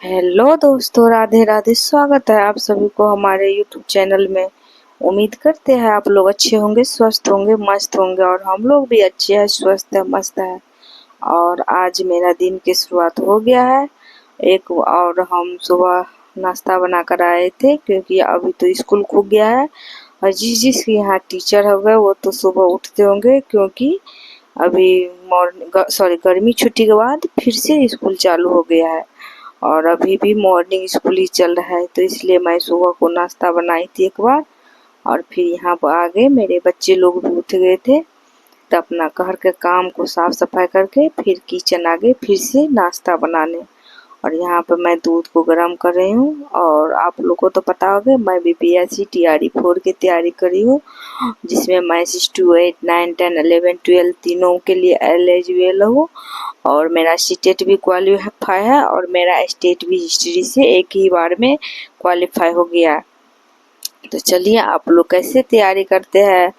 Hello दोस्तों, राधे राधे। स्वागत है आप सभी को हमारे यूट्यूब चैनल में। उम्मीद करते हैं आप लोग अच्छे होंगे, स्वस्थ होंगे, मस्त होंगे और हम लोग भी अच्छे हैं, स्वस्थ है, मस्त है। और आज मेरा दिन की शुरुआत हो गया है एक और हम सुबह नाश्ता बनाकर आए थे क्योंकि अभी तो स्कूल खुल गया है। और जिसके यहाँ टीचर हो गए वो तो सुबह उठते होंगे क्योंकि अभी गर्मी छुट्टी के बाद फिर से स्कूल चालू हो गया है और अभी भी मॉर्निंग स्कूल ही चल रहा है, तो इसलिए मैं सुबह को नाश्ता बनाई थी एक बार। और फिर यहाँ पर आ गए, मेरे बच्चे लोग भी उठ गए थे, तो अपना घर के काम को साफ सफाई करके फिर किचन आ गए फिर से नाश्ता बनाने। और यहाँ पर मैं दूध को गर्म कर रही हूँ और आप लोगों को तो पता होगा मैं बीपीएससी टीआरई 4 की तैयारी करी हूँ, जिसमें मैं 6 to 8 9 10 11 12 तीनों के लिए एलिजिबल हूँ। और मेरा स्टेट भी क्वालिफाई है और मेरा स्टेट भी हिस्ट्री से एक ही बार में क्वालिफाई हो गया। तो चलिए आप लोग कैसे तैयारी करते हैं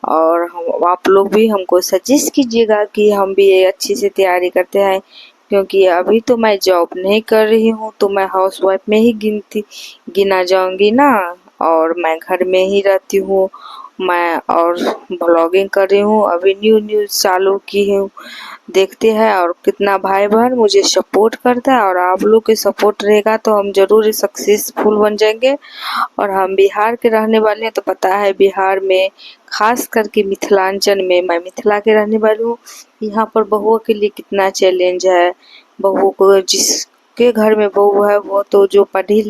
और हम आप लोग भी हमको सजेस्ट कीजिएगा कि हम भी अच्छी से तैयारी करते हैं, क्योंकि अभी तो मैं जॉब नहीं कर रही हूँ, तो मैं हाउसवाइफ में ही गिना जाऊंगी ना। और मैं घर में ही रहती हूँ मैं, और ब्लॉगिंग कर रही हूँ, अभी न्यू चालू की हूँ। देखते हैं और कितना भाई बहन मुझे सपोर्ट करता है, और आप लोग के सपोर्ट रहेगा तो हम जरूर सक्सेसफुल बन जाएंगे। और हम बिहार के रहने वाले हैं, तो पता है बिहार में खास करके मिथिलांचल में, मैं मिथिला के रहने वाली हूँ, यहाँ पर बहुओं के लिए कितना चैलेंज है। बहुओं को, जिसके घर में बहू है वो तो जो पढ़ती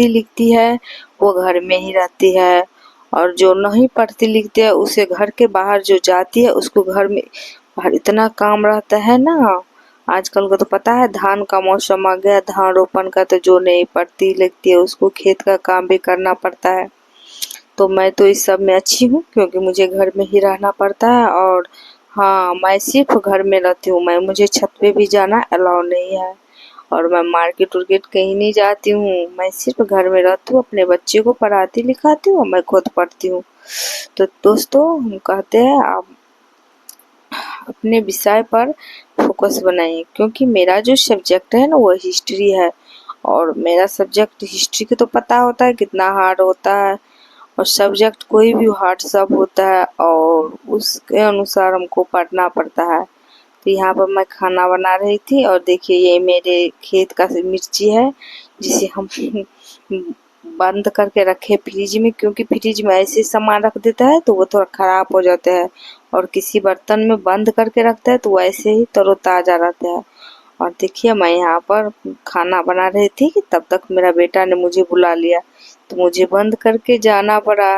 लिखती है वो घर में ही रहती है, और जो नहीं पढ़ती लिखती है उसे घर के बाहर जो जाती है उसको घर में बाहर इतना काम रहता है ना। आजकल को तो पता है धान का मौसम आ गया, धान रोपण का, तो जो नहीं पढ़ती लिखती है उसको खेत का काम भी करना पड़ता है। तो मैं तो इस सब में अच्छी हूँ क्योंकि मुझे घर में ही रहना पड़ता है। और हाँ, मैं सिर्फ घर में रहती हूँ, मुझे छत पे भी जाना अलाउ नहीं है। और मैं मार्केट उर्केट कहीं नहीं जाती हूँ, मैं सिर्फ घर में रहती हूँ, अपने बच्चे को पढ़ाती लिखाती हूँ, मैं खुद पढ़ती हूँ। तो दोस्तों, हम कहते हैं आप अपने विषय पर फोकस बनाइए, क्योंकि मेरा जो सब्जेक्ट है ना वो हिस्ट्री है। और मेरा सब्जेक्ट हिस्ट्री के तो पता होता है कितना हार्ड होता है, और सब्जेक्ट कोई भी हार्ड सब होता है और उसके अनुसार हमको पढ़ना पड़ता है। तो यहाँ पर मैं खाना बना रही थी और देखिए ये मेरे खेत का मिर्ची है, जिसे हम बंद करके रखे फ्रिज में, क्योंकि फ्रिज में ऐसे सामान रख देता है तो वो थोड़ा खराब हो जाता है, और किसी बर्तन में बंद करके रखता है तो वो ऐसे ही तरोताजा रहता है। और देखिए मैं यहाँ पर खाना बना रही थी कि तब तक मेरा बेटा ने मुझे बुला लिया, तो मुझे बंद करके जाना पड़ा।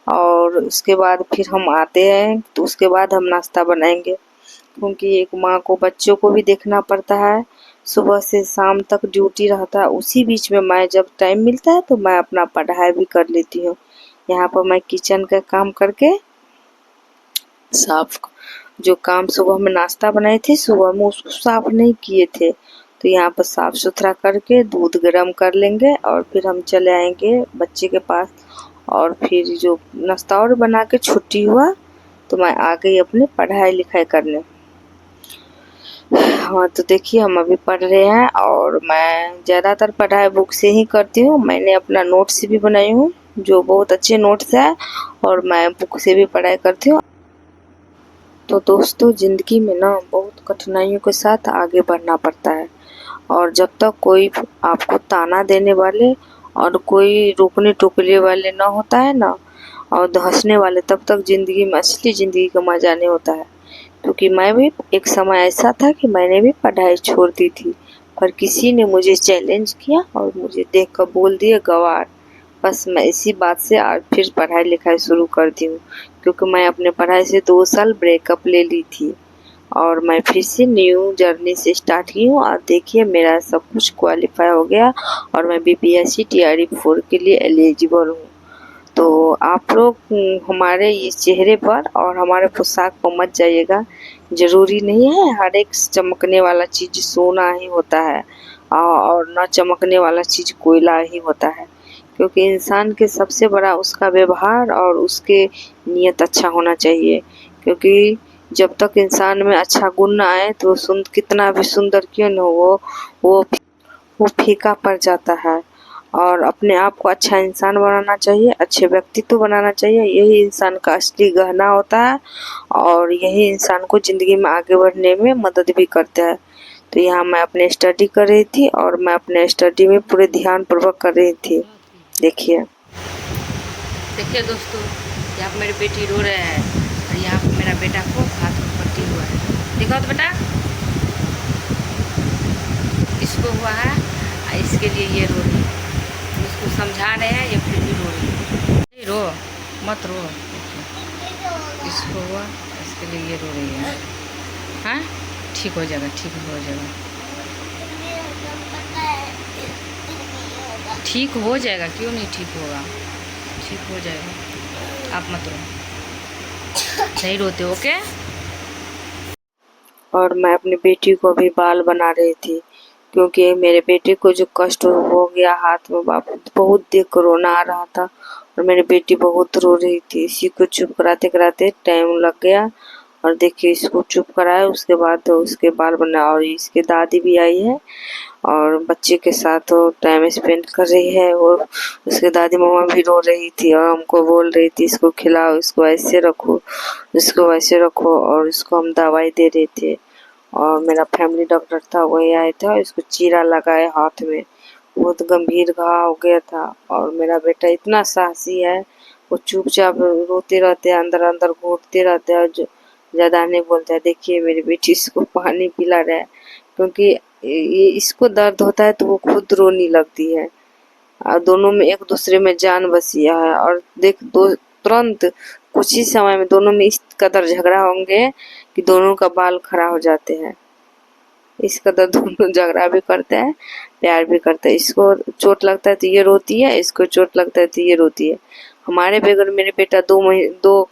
और उसके बाद फिर हम आते हैं तो उसके बाद हम नाश्ता बनाएंगे, क्योंकि एक माँ को बच्चों को भी देखना पड़ता है, सुबह से शाम तक ड्यूटी रहता है। उसी बीच में मैं जब टाइम मिलता है तो मैं अपना पढ़ाई भी कर लेती हूँ। यहाँ पर मैं किचन का काम करके साफ, जो काम सुबह में नाश्ता बनाई थी सुबह में उसको साफ नहीं किए थे, तो यहाँ पर साफ सुथरा करके दूध गर्म कर लेंगे और फिर हम चले आएंगे बच्चे के पास। और फिर जो नाश्ता और बना के छुट्टी हुआ तो मैं आ गई अपने पढ़ाई लिखाई करने। हाँ, तो देखिए हम अभी पढ़ रहे हैं और मैं ज़्यादातर पढ़ाई बुक से ही करती हूँ। मैंने अपना नोट्स भी बनाई हूँ जो बहुत अच्छे नोट्स है, और मैं बुक से भी पढ़ाई करती हूँ। तो दोस्तों, ज़िंदगी में ना बहुत कठिनाइयों के साथ आगे बढ़ना पड़ता है, और जब तक कोई आपको ताना देने वाले और कोई रोकने टोकने वाले ना होता है ना, और हंसने वाले, तब तक ज़िंदगी में असली ज़िंदगी का मज़ा नहीं होता है। क्योंकि मैं भी एक समय ऐसा था कि मैंने भी पढ़ाई छोड़ दी थी, पर किसी ने मुझे चैलेंज किया और मुझे देख कर बोल दिया गवार। बस मैं इसी बात से आज फिर पढ़ाई लिखाई शुरू कर दी हूँ, क्योंकि मैं अपने पढ़ाई से 2 साल ब्रेकअप ले ली थी और मैं फिर से न्यू जर्नी से स्टार्ट की हूँ। और देखिए मेरा सब कुछ क्वालिफाई हो गया और मैं बीपीएससी टीआरई 4 के लिए एलिजिबल हूँ। तो आप लोग हमारे इस चेहरे पर और हमारे पोशाक पर मत जाइएगा। ज़रूरी नहीं है हर एक चमकने वाला चीज़ सोना ही होता है, और न चमकने वाला चीज़ कोयला ही होता है। क्योंकि इंसान के सबसे बड़ा उसका व्यवहार और उसके नियत अच्छा होना चाहिए। क्योंकि जब तक इंसान में अच्छा गुण ना आए तो कितना भी सुंदर क्यों न हो, वो वो फीका पड़ जाता है। और अपने आप को अच्छा इंसान बनाना चाहिए, अच्छे व्यक्तित्व बनाना चाहिए, यही इंसान का असली गहना होता है और यही इंसान को ज़िंदगी में आगे बढ़ने में मदद भी करता है। तो यहाँ मैं अपने स्टडी कर रही थी और मैं अपने स्टडी में पूरे ध्यानपूर्वक कर रही थी। देखिए देखिए दोस्तों, यहाँ पर मेरी बेटी रो रहे हैं और यहाँ पर मेरा बेटा को हाथ में पट्टी हुआ है। देखो तो बेटा, इसको हुआ है और इसके लिए ये रो रही है। इसको समझा रहे हैं, ये फिर भी रो रही है। नहीं रो, मत रो। इसको हुआ, इसके लिए ये रो रही है। हाँ, ठीक हो जाएगा, ठीक हो जाएगा, ठीक हो जाएगा। क्यों नहीं ठीक होगा, ठीक हो जाएगा। आप मत रो, नहीं रोते, ओके। और मैं अपनी बेटी को भी बाल बना रही थी क्योंकि मेरे बेटे को जो कष्ट हो गया हाथ में, बाप बहुत देख कर रोना आ रहा था और मेरी बेटी बहुत रो रही थी। इसी को चुप कराते कराते टाइम लग गया और देखिए इसको चुप कराया, उसके बाद तो उसके बाल बना। और इसकी दादी भी आई है और बच्चे के साथ वो टाइम स्पेंड कर रही है और उसकी दादी मम्मा भी रो रही थी और हमको बोल रही थी इसको खिलाओ, इसको ऐसे रखो, इसको वैसे रखो, और इसको हम दवाई दे रहे थे। और मेरा फैमिली डॉक्टर था, वही आया था, इसको चीरा लगाए हाथ में, बहुत गंभीर घाव हो गया था। और मेरा बेटा इतना साहसी है, वो चुपचाप रोते रहते हैं, अंदर अंदर घूटते रहते हैं और ज़्यादा नहीं बोलता है। देखिए मेरी बेटी इसको पानी पिला रहा है क्योंकि ये इसको दर्द होता है तो वो खुद रोने लगती है और दोनों में एक दूसरे में जान बसिया है। और देख दो तुरंत कुछ ही समय में दोनों में इस कदर झगड़ा होंगे कि दोनों का बाल खड़ा हो जाते हैं। इस कदर दोनों झगड़ा भी करते हैं, प्यार भी करते हैं। इसको चोट लगता है तो ये रोती है, इसको चोट लगता है तो ये रोती है। हमारे बगैर मेरे बेटा 2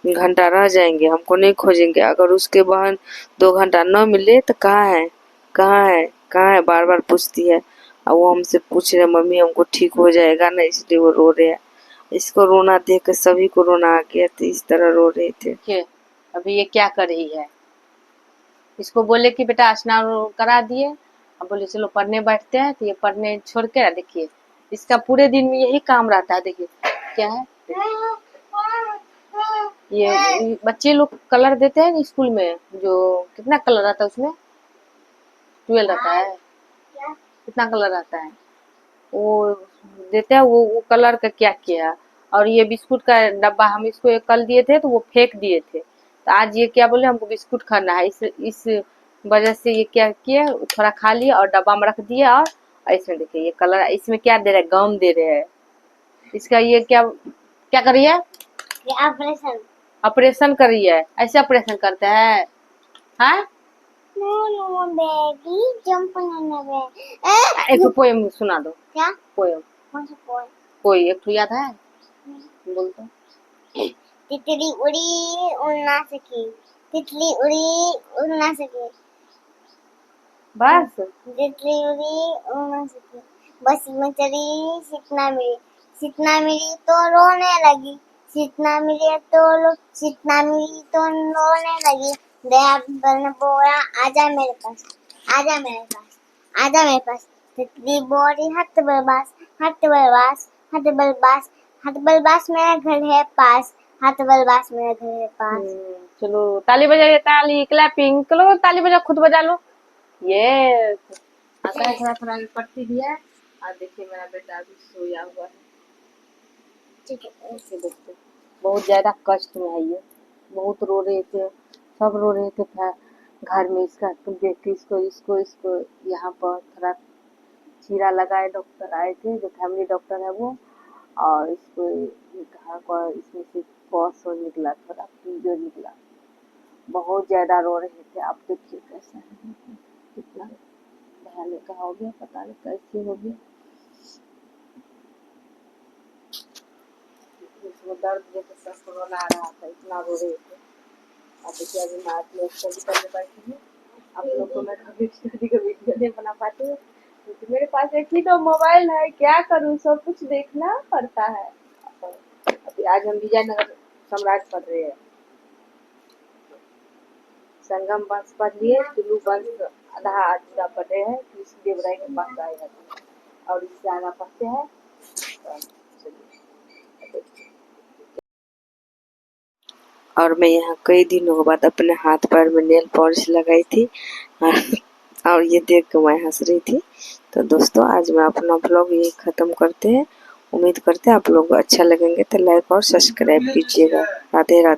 घंटा रह जाएंगे, हमको नहीं खोजेंगे। अगर उसके बहन 2 घंटा न मिले तो कहाँ है, कहाँ है, कहाँ है, बार बार पूछती है। और वो हमसे पूछ रहे मम्मी हमको ठीक हो जाएगा ना, इसलिए वो रो रहे हैं। इसको रोना देख कर सभी को रोना आ गया, तो इस तरह रो रहे थे। अभी ये क्या कर रही है, इसको बोले कि बेटा स्नान करा दिए, अब बोले चलो पढ़ने बैठते हैं, तो ये पढ़ने छोड़ के देखिए इसका पूरे दिन में यही काम रहता है। देखिए क्या है, ये बच्चे लोग कलर देते हैं स्कूल में, जो कितना कलर रहता है उसमें, 12 रहता है, कितना कलर रहता है वो देते हैं। वो कलर का क्या किया। और ये बिस्कुट का डब्बा हम इसको कल दिए थे तो वो फेंक दिए थे, तो आज ये क्या बोले हमको बिस्कुट खाना है, इस वजह से ये क्या किए, थोड़ा खा लिया और डब्बा में रख दिया। और इसमें देखिए ये कलर, इसमें क्या दे रहे हैं, गम दे रहे हैं। इसका ये क्या क्या कर रही है, ऑपरेशन, ऑपरेशन कर रही है। ऐसे ऑपरेशन करते हैं, हाँ। No, baby, jumping on the bed. एक तो पोएम सुना दो। क्या पोएम, कौन सा पोएम, कोई एक तो याद है, बोल तो। तितली उड़ी उड़ ना सकी, तितली उड़ी उड़ ना सकी, बस तितली उड़ी उड़ ना सकी, बस में चली सीतना मिली, सीतना मिली तो रोने लगी, सीतना मिली तो रोने लगी। दया ने बोला आजा मेरे पास, आजा मेरे पास, आजा मेरे पास। तितली बोली हट बलबास, हट बलबास, हट बलबास, हट बलबास मेरा घर है पास, हट बलबास मेरा घर है पास। चलो ताली बजाइए, ताली क्लैपिंग, चलो ताली बजा, खुद बजा लो। ये आता है थोड़ा थोड़ा पढ़ती भी है। और देखिए मेरा बेटा अभी सोया हुआ है, ठीक है। ऐसे देखते बहुत ज्यादा कष्ट में है ये, बहुत रो रहे थे, सब रो रहे थे घर में। इसका तुम देखते इसको इसको इसको यहाँ पर थोड़ा चीरा लगाए, डॉक्टर आए थे जो फैमिली डॉक्टर है वो, और इसको घर को इसमें से पॉस निकला, थोड़ा पीजो निकला, बहुत ज्यादा रो रहे थे। आप देखिए कैसा है, कितना भयानक का हो गया, पता नहीं कैसे हो गया। इसमें दर्द जैसे सबको रोना आ रहा था, इतना रो रहे थे। अब देखिए अभी मैं आप लोग स्टडी करने बैठी हूँ, आप लोग को मैं कभी स्टडी का वीडियो नहीं बना पाती हूँ क्योंकि मेरे पास एक ही तो मोबाइल है, क्या करूँ, सब कुछ देखना पड़ता है। अभी आज हम विजयनगर सम्राट पढ़ रहे हैं, संगम वंश पढ़ लिए, टुल्लू वंश आधा अधूरा पढ़े हैं तो इस देवराय के पास आए हैं और इससे आगे पढ़ते हैं। और मैं यहाँ कई दिनों के बाद अपने हाथ पैर में नेल पॉलिश लगाई थी और ये देख के मैं हंस रही थी। तो दोस्तों आज मैं अपना ब्लॉग यही ख़त्म करते हैं। उम्मीद करते हैं आप लोग को अच्छा लगेंगे तो लाइक और सब्सक्राइब कीजिएगा। राधे राधे।